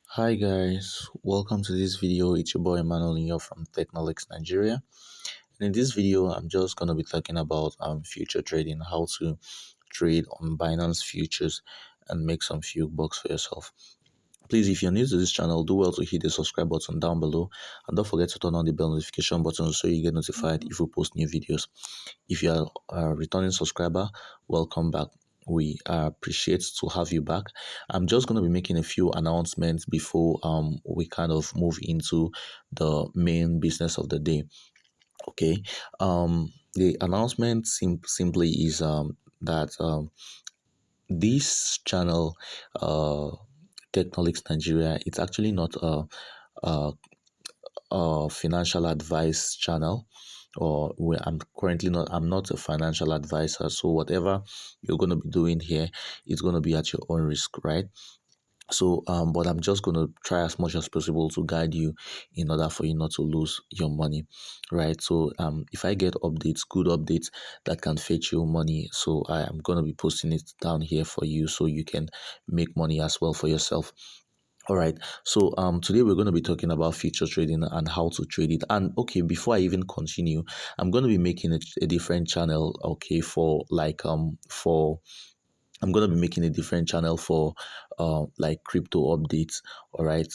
Hi guys, welcome to this video. It's your boy Emmanuel here from Technolix Nigeria. And in this video, I'm just gonna be talking about future trading, how to trade on Binance futures and make some few bucks for yourself. Please, if you're new to this channel, do well to hit the subscribe button down below and don't forget to turn on the bell notification button so you get notified if we post new videos. If you are a returning subscriber, welcome back. We appreciate to have you back. I'm just going to be making a few announcements before we kind of move into the main business of the day. Okay. The announcement simply is that this channel, Technolix Nigeria, it's actually not a financial advice channel, or where I'm not a financial advisor, so whatever you're going to be doing here, it's going to be at your own risk, right? So but I'm just going to try as much as possible to guide you in order for you not to lose your money, right? So if I get updates, good updates that can fetch you money, so I am going to be posting it down here for you so you can make money as well for yourself. All right. So today we're going to be talking about future trading and how to trade it. And okay, before I even continue, I'm going to be making a different channel. Okay, for I'm going to be making a different channel for like crypto updates. All right.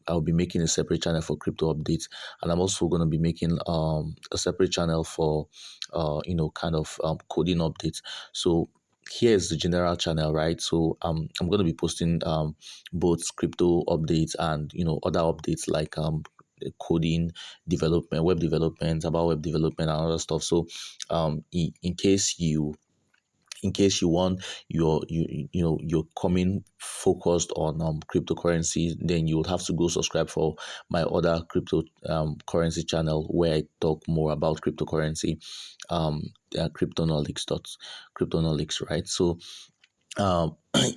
I'll be making a separate channel for crypto updates, and I'm also going to be making a separate channel for kind of coding updates. So here's the general channel, right? So I'm going to be posting both crypto updates and other updates like coding development, web development, about web development and other stuff. So in case you want you're coming focused on cryptocurrency, then you would have to go subscribe for my other crypto currency channel where I talk more about cryptocurrency, cryptonolix, right? So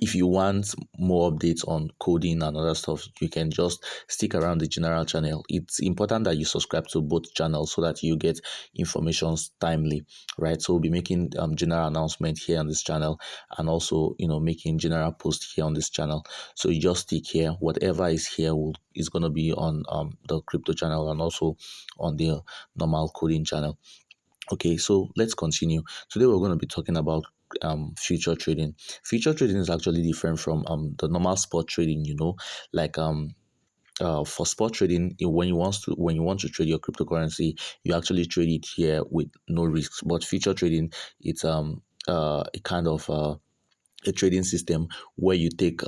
if you want more updates on coding and other stuff, you can just stick around the general channel. It's important that you subscribe to both channels so that you get information timely, right? So we'll be making general announcement here on this channel, and also making general post here on this channel. So you just stick here. Whatever is here is going to be on the crypto channel and also on the normal coding channel. Okay, so let's continue. Today we're going to be talking about future trading. Future trading is actually different from the normal spot trading. Like for spot trading, when you want to trade your cryptocurrency, you actually trade it here with no risks. But future trading, it's a kind of a trading system where you take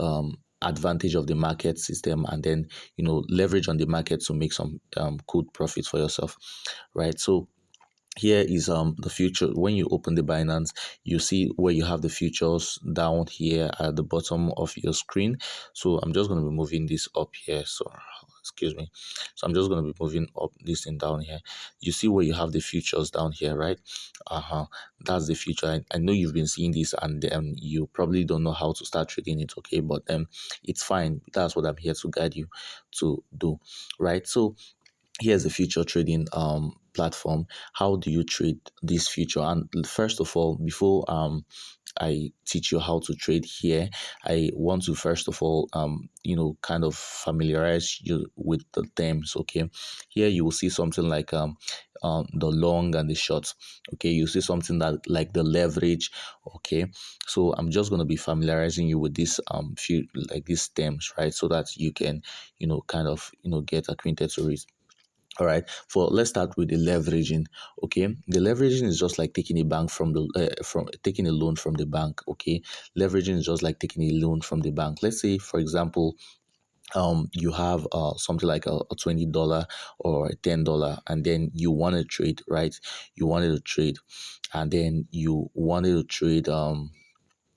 advantage of the market system and then leverage on the market to make some good profits for yourself, right? So here is the future. When you open the Binance, you see where you have the futures down here at the bottom of your screen. So I'm just going to be moving this up here, so excuse me. So I'm just going to be moving up this thing down here. You see where you have the futures down here, right? That's the future. I know you've been seeing this, and you probably don't know how to start trading it, okay? But it's fine. That's what I'm here to guide you to do, right? So here's the future trading platform. How do you trade this future? And first of all, before I teach you how to trade here, I want to first of all kind of familiarize you with the terms. Okay, here you will see something like the long and the short. Okay, you see something that like the leverage. Okay, so I'm just going to be familiarizing you with this few like these terms, right? So that you can kind of get acquainted to it. All right. For let's start with the leveraging. Okay, the leveraging is just like taking a bank from taking a loan from the bank. Okay, leveraging is just like taking a loan from the bank. Let's say, for example, you have something like a $20 or a $10, and then you want to trade, right? You wanted to trade, and then you wanted to trade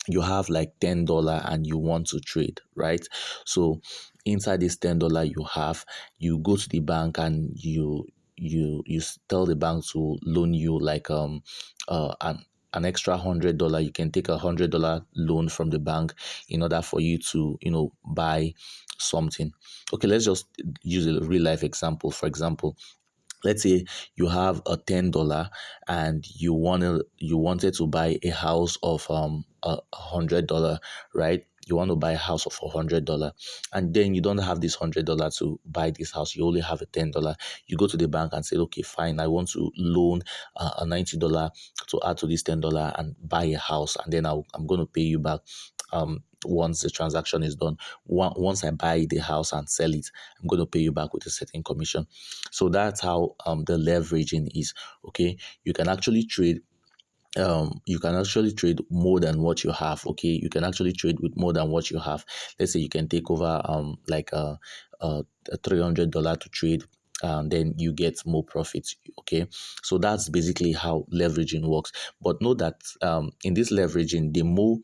you have like $10 and you want to trade, right? So inside this $10 you have, you go to the bank and you tell the bank to loan you like an extra $100. You can take $100 loan from the bank in order for you to buy something. Okay, let's just use a real life example. For example, let's say you have a $10 and you wanted to buy a house of $100, right? you want to buy a house of $100, and then you don't have this $100 to buy this house, you only have a $10. You go to the bank and say, okay, fine, I want to loan a $90 to add to this $10 and buy a house, and then I'm going to pay you back once the transaction is done. Once I buy the house and sell it, I'm going to pay you back with a certain commission. So that's how the leveraging is. Okay, you can actually trade more than what you have. Okay, you can actually trade with more than what you have. Let's say you can take over like a $300 to trade, and then you get more profits. Okay, so that's basically how leveraging works. But know that in this leveraging, the more,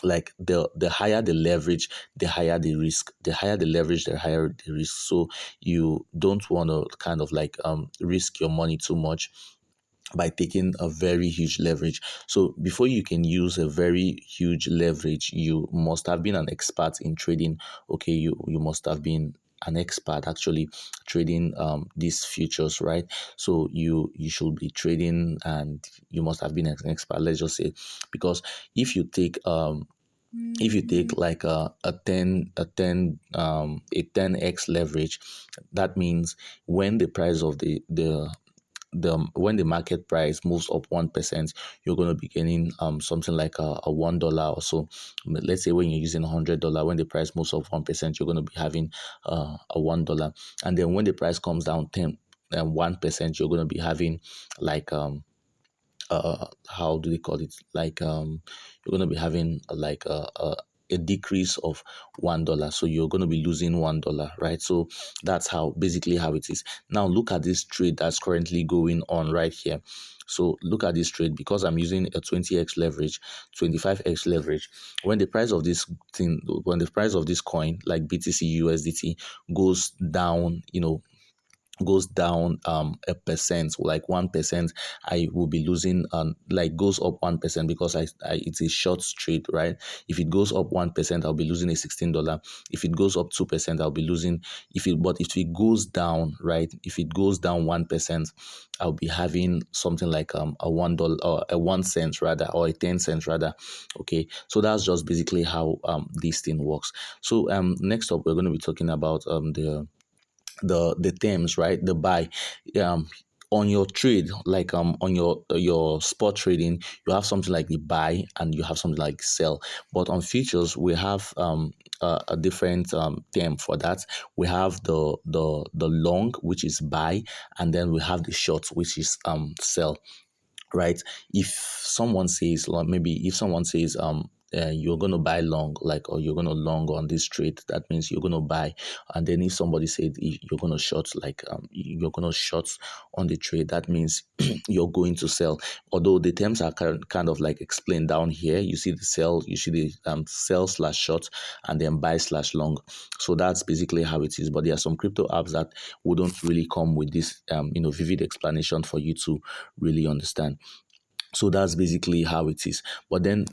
like, the higher the leverage, the higher the risk. The higher the leverage, the higher the risk. So you don't want to kind of like risk your money too much by taking a very huge leverage. So before you can use a very huge leverage, you must have been an expert in trading. Okay, you must have been an expert actually trading these futures, right? So you should be trading, and you must have been an expert, let's just say, because if you take like a 10x leverage, that means when the price of the when the market price moves up 1%, you're going to be gaining something like a $1 or so. Let's say when you're using $100, when the price moves up 1%, you're going to be having a $1. And then when the price comes down 1%, you're going to be having like how do they call it, like you're going to be having like a decrease of $1, so you're going to be losing $1, right? So that's how, basically how it is. Now look at this trade that's currently going on right here. So look at this trade, because I'm using a 20x leverage, 25x leverage. When the price of this thing, when the price of this coin like BTC USDT goes down, goes down a percent, like 1%, I will be losing, like goes up 1%, because it's a short trade, right? If it goes up 1%, I'll be losing a $16. If it goes up 2%, I'll be losing, but if it goes down, right, if it goes down 1%, I'll be having something like a $1 or a 1 cent rather, or a 10 cents rather. Okay, so that's just basically how this thing works. So next up, we're going to be talking about the terms, right? The buy. um on your trade, like on your spot trading, you have something like the buy and you have something like sell. But on futures, we have a different term for that. We have the long, which is buy, and then we have the short, which is sell, right? If someone says, like, maybe if someone says you're going to buy long, like, or you're going to long on this trade, that means you're going to buy. And then if somebody said you're going to short, like you're going to short on the trade, that means you're going to sell. Although the terms are kind of like explained down here. You see the sell, you see the sell slash short, and then buy slash long. So that's basically how it is. But there are some crypto apps that wouldn't really come with this vivid explanation for you to really understand. So that's basically how it is. But then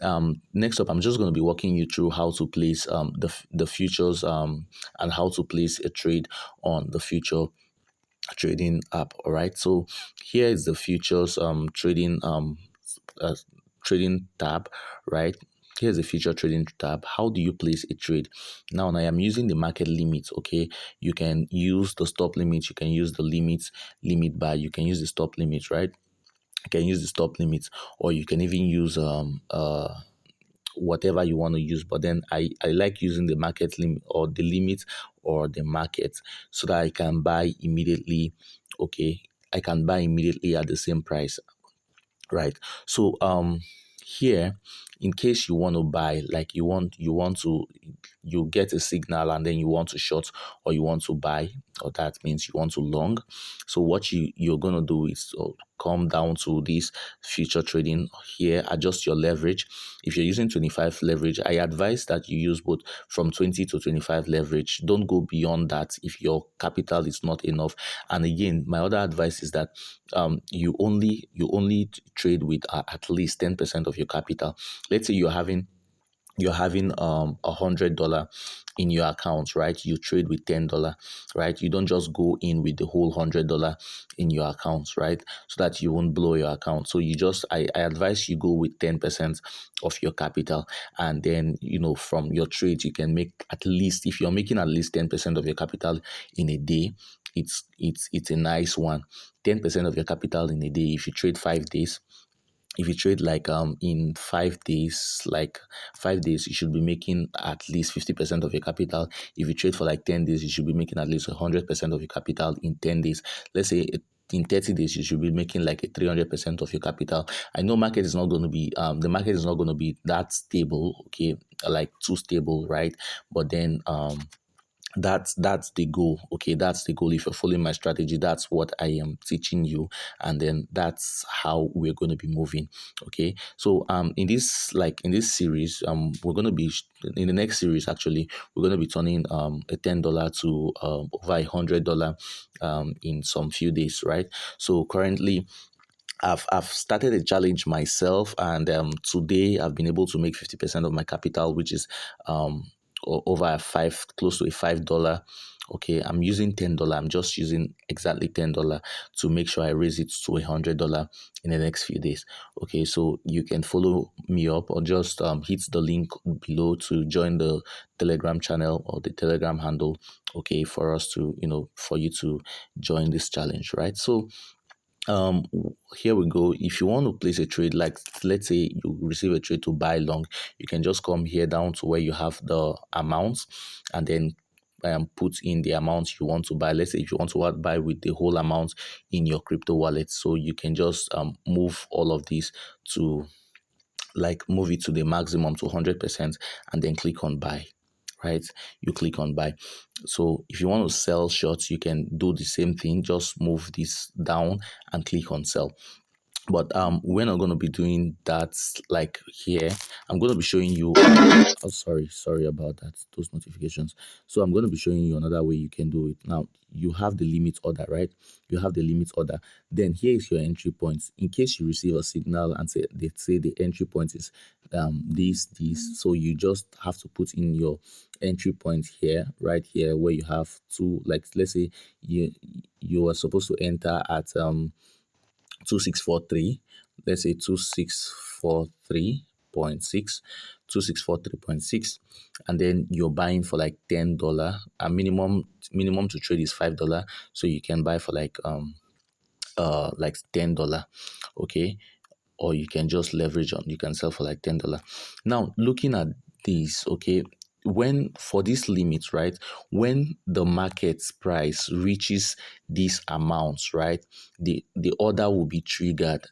next up, I'm just going to be walking you through how to place the futures and how to place a trade on the future trading app. All right. So here is the futures uh, trading tab, right? Here's the future trading tab. How do you place a trade? Now I am using the market limit. Okay, you can use the stop limit, you can use the limit buy, you can use the stop limit, right? You can use the stop limit, or you can even use whatever you want to use. But then I like using the market limit, or the limit, or the market, so that I can buy immediately. Okay, I can buy immediately at the same price, right? So here, in case you want to buy, like you want to, you get a signal and then you want to short, or you want to buy, or that means you want to long. So what you're going to do is come down to this future trading here, adjust your leverage. If you're using 25 leverage, I advise that you use both from 20 to 25 leverage. Don't go beyond that if your capital is not enough. And again, my other advice is that you only trade with at least 10% of your capital. Let's say you're having you're having $100 in your account, right? You trade with $10, right? You don't just go in with the whole $100 in your account, right? So that you won't blow your account. So you just I advise you go with 10% of your capital, and then from your trade you can make at least, if you're making at least 10% of your capital in a day, it's a nice one. 10% of your capital in a day. If you trade 5 days, if you trade like in 5 days, like 5 days, you should be making at least 50% of your capital. If you trade for like 10 days, you should be making at least 100% of your capital in 10 days. Let's say in 30 days you should be making like a 300% of your capital. I know market is not going to be the market is not going to be that stable, okay, like too stable, right? But then that's the goal. Okay, that's the goal. If you're following my strategy, that's what I am teaching you, and then that's how we're going to be moving. Okay, so in this series, we're going to be in the next series, actually, we're going to be turning a $10 to over $100 in some few days, right? So currently I've started a challenge myself, and today I've been able to make 50% of my capital, which is over close to a $5. Okay, I'm using $10. I'm just using exactly $10 to make sure I raise it to $100 in the next few days. Okay, so you can follow me up, or just hit the link below to join the Telegram channel or the Telegram handle. Okay, for us to for you to join this challenge, right? So um here we go. If you want to place a trade, like let's say you receive a trade to buy long, you can just come here down to where you have the amounts, and then put in the amount you want to buy. Let's say if you want to buy with the whole amount in your crypto wallet, so you can just move all of these to, like, move it to the maximum to 100%, and then click on buy, right? You click on buy. So if you want to sell shorts, you can do the same thing. Just move this down and click on sell. But we're not going to be doing that. Like here, I'm going to be showing you oh, sorry about that, those notifications. So I'm going to be showing you another way you can do it. Now you have the limit order, right? You have the limit order. Then here is your entry points. In case you receive a signal and they say the entry point is this, so you just have to put in your entry point here, right here, where you have two, like, let's say you are supposed to enter at 2643. Let's say 2643.6, 2643.6, and then you're buying for like $10. A minimum to trade is $5, so you can buy for like $10. Okay, or you can just leverage on, you can sell for like $10. Now looking at this, okay, when for this limit, right, when the market price reaches these amounts, right, the order will be triggered,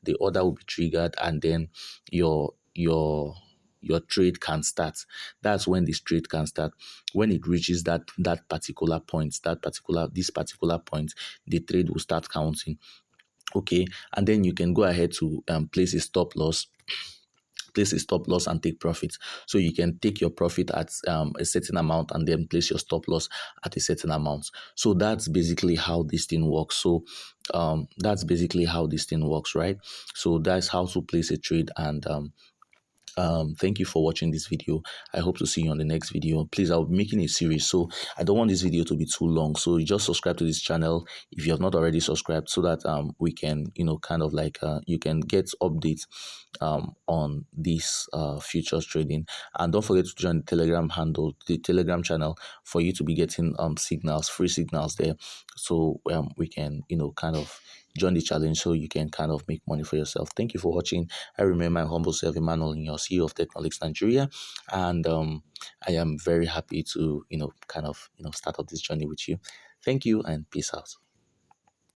and then your trade can start. That's when this trade can start. When it reaches that particular point, this particular point, the trade will start counting. Okay, and then you can go ahead to place a stop loss and take profit. So you can take your profit at a certain amount, and then place your stop loss at a certain amount. So that's basically how this thing works. So right? So that's how to place a trade. And thank you for watching this video. I hope to see you on the next video. Please, I'll be making a series, so I don't want this video to be too long. So you just subscribe to this channel if you have not already subscribed, so that we can, kind of like you can get updates on this futures trading. And don't forget to join the Telegram handle, the Telegram channel, for you to be getting free signals there, so we can, kind of join the challenge, so you can kind of make money for yourself. Thank you for watching. I remain my humble self, Emmanuel, in your CEO of Technolics Nigeria, and I am very happy to, kind of, start up this journey with you. Thank you, and peace out.